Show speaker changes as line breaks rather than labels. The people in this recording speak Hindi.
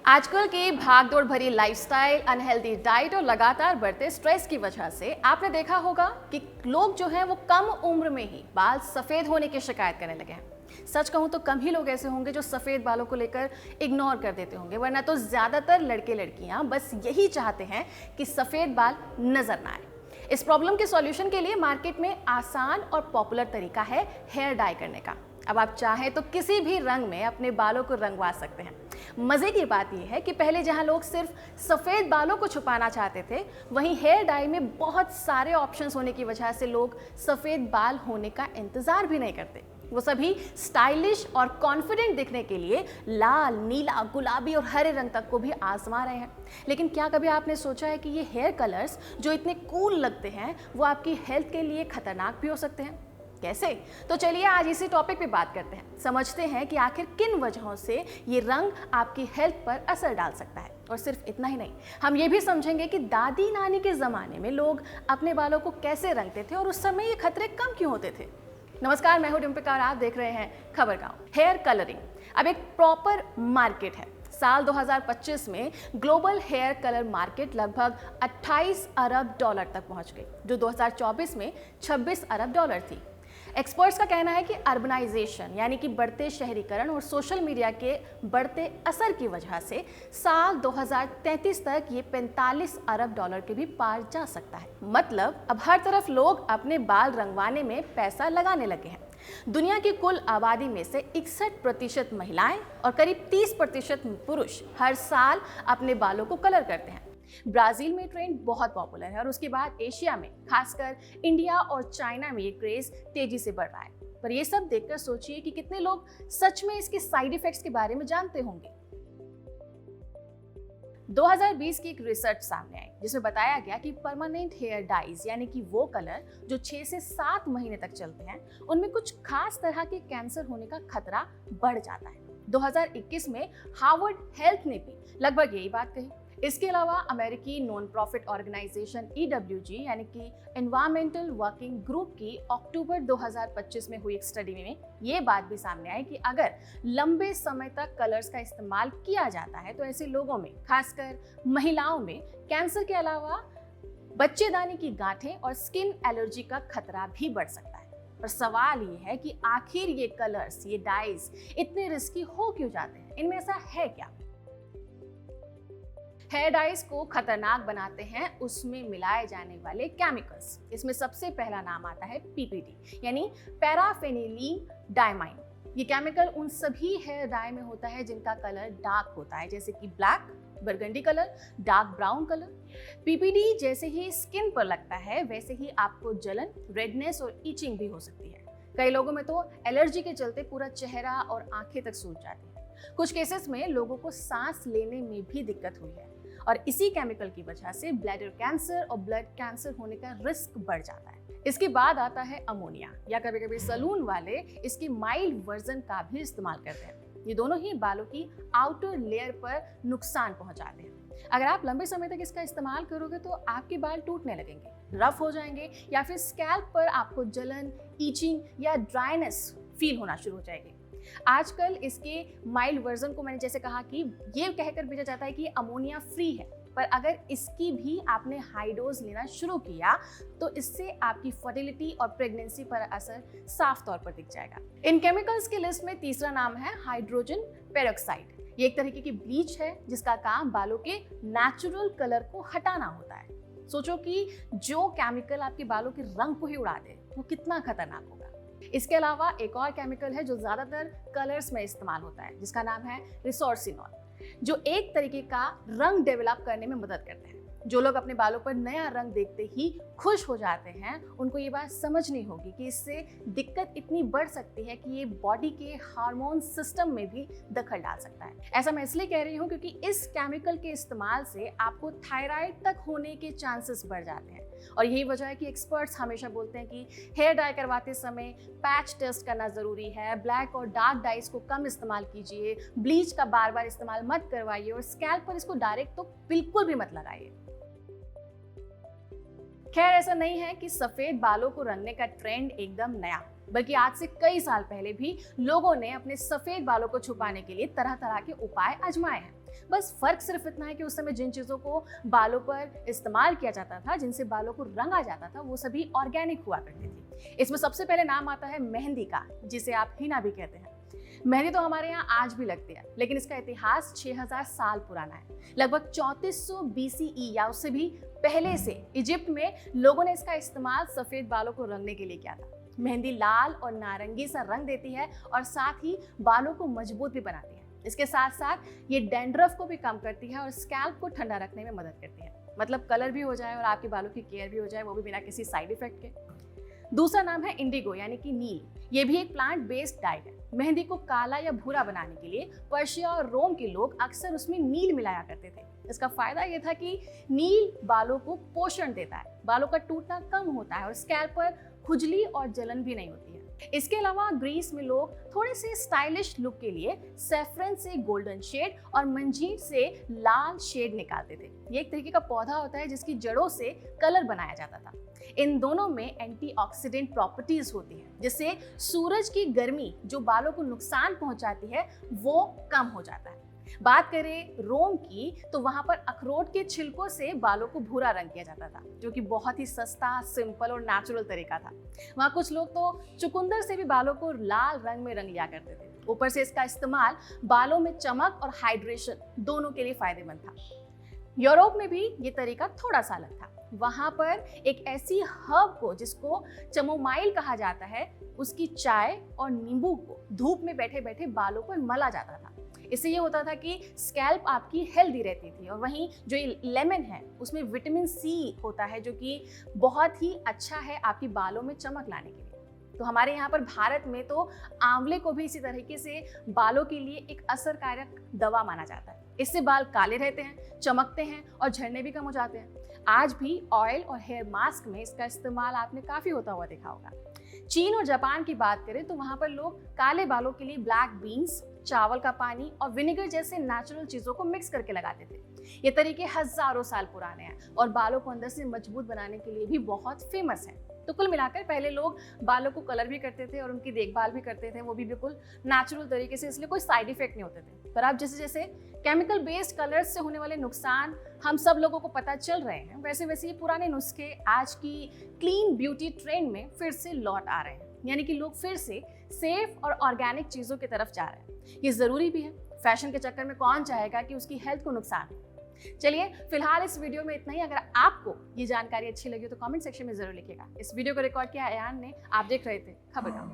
आजकल की भागदौड़ भरी लाइफस्टाइल, अनहेल्दी डाइट और लगातार बढ़ते स्ट्रेस की वजह से आपने देखा होगा कि लोग जो हैं वो कम उम्र में ही बाल सफ़ेद होने की शिकायत करने लगे हैं। सच कहूँ तो कम ही लोग ऐसे होंगे जो सफ़ेद बालों को लेकर इग्नोर कर देते होंगे, वरना तो ज़्यादातर लड़के लड़कियाँ बस यही चाहते हैं कि सफ़ेद बाल नज़र ना आए। इस प्रॉब्लम के सॉल्यूशन के लिए मार्केट में आसान और पॉपुलर तरीका है हेयर डाई करने का। अब आप चाहें तो किसी भी रंग में अपने बालों को रंगवा सकते हैं। मज़े की बात यह है कि पहले जहां लोग सिर्फ सफ़ेद बालों को छुपाना चाहते थे, वहीं हेयर डाई में बहुत सारे ऑप्शंस होने की वजह से लोग सफ़ेद बाल होने का इंतज़ार भी नहीं करते। वो सभी स्टाइलिश और कॉन्फिडेंट दिखने के लिए लाल, नीला, गुलाबी और हरे रंग तक को भी आजमा रहे हैं। लेकिन क्या कभी आपने सोचा है कि ये हेयर कलर्स जो इतने कूल लगते हैं वो आपकी हेल्थ के लिए खतरनाक भी हो सकते हैं? कैसे? तो चलिए आज इसी टॉपिक पे बात करते हैं, समझते हैं कि आखिर किन वजहों से ये रंग आपकी हेल्थ पर असर डाल सकता है। और सिर्फ इतना ही नहीं, हम ये भी समझेंगे कि दादी नानी के ज़माने में लोग अपने बालों को कैसे रंगते थे और उस समय ये खतरे कम क्यों होते थे। नमस्कार, मैं हूं डिम्पिका और आप देख रहे हैं खबर गांव। हेयर कलरिंग अब एक प्रॉपर मार्केट है। साल 2025 में ग्लोबल हेयर कलर मार्केट लगभग 28 अरब डॉलर तक पहुंच गई, जो 2024 में 26 अरब डॉलर थी। एक्सपर्ट्स का कहना है कि अर्बनाइजेशन यानी कि बढ़ते शहरीकरण और सोशल मीडिया के बढ़ते असर की वजह से साल 2033 तक ये 45 अरब डॉलर के भी पार जा सकता है। मतलब अब हर तरफ लोग अपने बाल रंगवाने में पैसा लगाने लगे हैं। दुनिया की कुल आबादी में से 61% महिलाएं और करीब 30% पुरुष हर साल अपने बालों को कलर करते हैं। ब्राजील में ट्रेंड बहुत पॉपुलर है और उसके बाद एशिया में, खासकर इंडिया और चाइना में ये क्रेज तेजी से बढ़ रहा है। पर ये सब देखकर सोचिए कि कितने लोग सच में इसके साइड इफेक्ट्स के बारे में जानते होंगे। 2020 की एक रिसर्च सामने आई जिसमें बताया गया कि परमानेंट हेयर डाइज यानी कि वो कलर जो 6 से 7 महीने तक चलते हैं, उनमें कुछ खास तरह के कैंसर होने का खतरा बढ़ जाता है। 2021 में हार्वर्ड हेल्थ ने भी लगभग यही बात कही। इसके अलावा अमेरिकी नॉन प्रॉफिट ऑर्गेनाइजेशन EWG यानी कि एनवायरमेंटल वर्किंग ग्रुप की अक्टूबर 2025 में हुई एक स्टडी में ये बात भी सामने आई कि अगर लंबे समय तक कलर्स का इस्तेमाल किया जाता है तो ऐसे लोगों में, खासकर महिलाओं में, कैंसर के अलावा बच्चेदानी की गांठें और स्किन एलर्जी का खतरा भी बढ़ सकता है। पर सवाल ये है कि आखिर ये कलर्स, ये डाइज इतने रिस्की हो क्यों जाते हैं? इनमें ऐसा है क्या? हेयर डाइज को खतरनाक बनाते हैं उसमें मिलाए जाने वाले केमिकल्स। इसमें सबसे पहला नाम आता है PPD यानी पैराफेनिलीन डाइमाइन। ये केमिकल उन सभी हेयर डाई में होता है जिनका कलर डार्क होता है, जैसे कि black, burgundy colour, dark brown colour. PPD जैसे ही स्किन पर लगता है वैसे ही आपको जलन, रेडनेस और ईचिंग भी हो सकती है। कई लोगों में तो एलर्जी के चलते पूरा चेहरा और आंखें तक सूज जाती है। कुछ केसेस में लोगों को सांस लेने में भी दिक्कत हुई है और इसी केमिकल की वजह से ब्लैडर कैंसर और ब्लड कैंसर होने का रिस्क बढ़ जाता है। इसके बाद आता है अमोनिया, या कभी कभी सलून वाले इसके माइल्ड वर्जन का भी इस्तेमाल करते हैं। ये दोनों ही बालों की आउटर लेयर पर नुकसान पहुंचाते हैं। अगर आप लंबे समय तक इसका इस्तेमाल करोगे तो आपके बाल टूटने लगेंगे, रफ हो जाएंगे या फिर स्कैल्प पर आपको जलन, ईचिंग या ड्राइनेस फील होना शुरू हो जाएगी। आजकल इसके माइल्ड वर्जन को मैंने जैसे कहा कि ये कहकर भेजा जाता है कि अमोनिया फ्री है, पर अगर इसकी भी आपने हाई डोज लेना शुरू किया तो इससे आपकी फर्टिलिटी और प्रेगनेंसी पर असर साफ तौर पर दिख जाएगा। इन केमिकल्स की लिस्ट में तीसरा नाम है हाइड्रोजन पेरोक्साइड। ये एक तरीके की ब्लीच है जिसका काम बालों के नेचुरल कलर को हटाना होता है। सोचो कि जो केमिकल आपके बालों के रंग को ही उड़ा दे वो कितना खतरनाक होगा। इसके अलावा एक और केमिकल है जो ज्यादातर कलर्स में इस्तेमाल होता है, जिसका नाम है रिसोर्सिनॉल, जो एक तरीके का रंग डेवलप करने में मदद करते हैं। जो लोग अपने बालों पर नया रंग देखते ही खुश हो जाते हैं, उनको ये बात समझनी होगी कि इससे दिक्कत इतनी बढ़ सकती है कि ये बॉडी के हार्मोन सिस्टम में भी दखल डाल सकता है। ऐसा मैं इसलिए कह रही हूँ क्योंकि इस केमिकल के इस्तेमाल से आपको थायराइड तक होने के चांसेस बढ़ जाते हैं। और यही वजह है कि एक्सपर्ट्स हमेशा बोलते हैं कि हेयर डाई करवाते समय पैच टेस्ट करना जरूरी है, ब्लैक और डार्क डाइज को कम इस्तेमाल कीजिए, ब्लीच का बार बार इस्तेमाल मत करवाइए और स्कैल्प पर इसको डायरेक्ट तो बिल्कुल भी मत लगाइए। खैर, ऐसा नहीं है कि सफेद बालों को रंगने का ट्रेंड एकदम नया, बल्कि आज से कई साल पहले भी लोगों ने अपने सफेद बालों को छुपाने के लिए तरह तरह के उपाय आजमाए हैं। बस फर्क सिर्फ इतना है कि उस समय जिन चीज़ों को बालों पर इस्तेमाल किया जाता था, जिनसे बालों को रंगा जाता था, वो सभी ऑर्गेनिक हुआ करती थी। इसमें सबसे पहले नाम आता है मेहंदी का, जिसे आप हिना भी कहते हैं। मेहंदी तो हमारे यहाँ आज भी लगती है, लेकिन इसका इतिहास 6000 साल पुराना है। लगभग 3400 BCE या उससे भी पहले से इजिप्ट में लोगों ने इसका इस्तेमाल सफेद बालों को रंगने के लिए किया था। मेहंदी लाल और नारंगी सा रंग देती है और साथ ही बालों को मजबूत भी बनाती है। इसके साथ साथ ये डैंड्रफ को भी कम करती है और स्कैल्प को ठंडा रखने में मदद करती है। मतलब कलर भी हो जाए और आपके बालों की केयर भी हो जाए, वो भी बिना किसी साइड इफेक्ट के। दूसरा नाम है इंडिगो यानी कि नील। ये भी एक प्लांट बेस्ड डाई है। मेहंदी को काला या भूरा बनाने के लिए पर्शिया और रोम के लोग अक्सर उसमें नील मिलाया करते थे। इसका फायदा ये था कि नील बालों को पोषण देता है, बालों का टूटना कम होता है और स्कैल्प पर खुजली और जलन भी नहीं होती है। इसके अलावा ग्रीस में लोग थोड़े से स्टाइलिश लुक के लिए सैफरन से गोल्डन शेड और मंजीर से लाल शेड निकालते थे। ये एक तरीके का पौधा होता है जिसकी जड़ों से कलर बनाया जाता था। इन दोनों में एंटीऑक्सीडेंट प्रॉपर्टीज होती हैं, जिससे सूरज की गर्मी जो बालों को नुकसान पहुंचाती है वो कम हो जाता है। बात करें रोम की, तो वहां पर अखरोट के छिलकों से बालों को भूरा रंग किया जाता था, जो कि बहुत ही सस्ता, सिंपल और नेचुरल तरीका था। वहां कुछ लोग तो चुकंदर से भी बालों को लाल रंग में रंग लिया करते थे। ऊपर से इसका इस्तेमाल बालों में चमक और हाइड्रेशन दोनों के लिए फायदेमंद था। यूरोप में भी ये तरीका थोड़ा सा अलग था। वहां पर एक ऐसी हर्ब को जिसको चमोमाइल कहा जाता है, उसकी चाय और नींबू को धूप में बैठे बैठे बालों पर मला जाता था। इससे ये होता था कि स्कैल्प आपकी हेल्दी रहती थी। और वहीं जो ये लेमन है उसमें विटामिन सी होता है, जो कि बहुत ही अच्छा है आपकी बालों में चमक लाने के लिए। तो हमारे यहाँ पर भारत में तो आंवले को भी इसी तरीके से बालों के लिए एक असरकारक दवा माना जाता है। इससे बाल काले रहते हैं, चमकते हैं और झड़ने भी कम हो जाते हैं। आज भी ऑयल और हेयर मास्क में इसका इस्तेमाल आपने काफी होता हुआ देखा होगा। चीन और जापान की बात करें तो वहां पर लोग काले बालों के लिए ब्लैक बीन्स, चावल का पानी और विनेगर जैसे नेचुरल चीजों को मिक्स करके लगाते थे। ये तरीके हजारों साल पुराने हैं और बालों को अंदर से मजबूत बनाने के लिए भी बहुत फेमस हैं। तो कुल मिलाकर पहले लोग बालों को कलर भी करते थे और उनकी देखभाल भी करते थे, वो भी बिल्कुल नेचुरल तरीके से, इसलिए कोई साइड इफेक्ट नहीं होते थे। पर अब जैसे जैसे केमिकल बेस्ड कलर्स से होने वाले नुकसान हम सब लोगों को पता चल रहे हैं, वैसे वैसे ये पुराने नुस्खे आज की क्लीन ब्यूटी ट्रेंड में फिर से लौट आ रहे हैं। यानी कि लोग फिर से सेफ और ऑर्गेनिक चीज़ों की तरफ जा रहे हैं। ये ज़रूरी भी है। फैशन के चक्कर में कौन चाहेगा कि उसकी हेल्थ को नुकसान हो। चलिए फिलहाल इस वीडियो में इतना ही। अगर आपको ये जानकारी अच्छी लगी तो कमेंट सेक्शन में जरूर लिखिएगा। इस वीडियो को रिकॉर्ड किया अयान ने। आप देख रहे थे खबरगाम।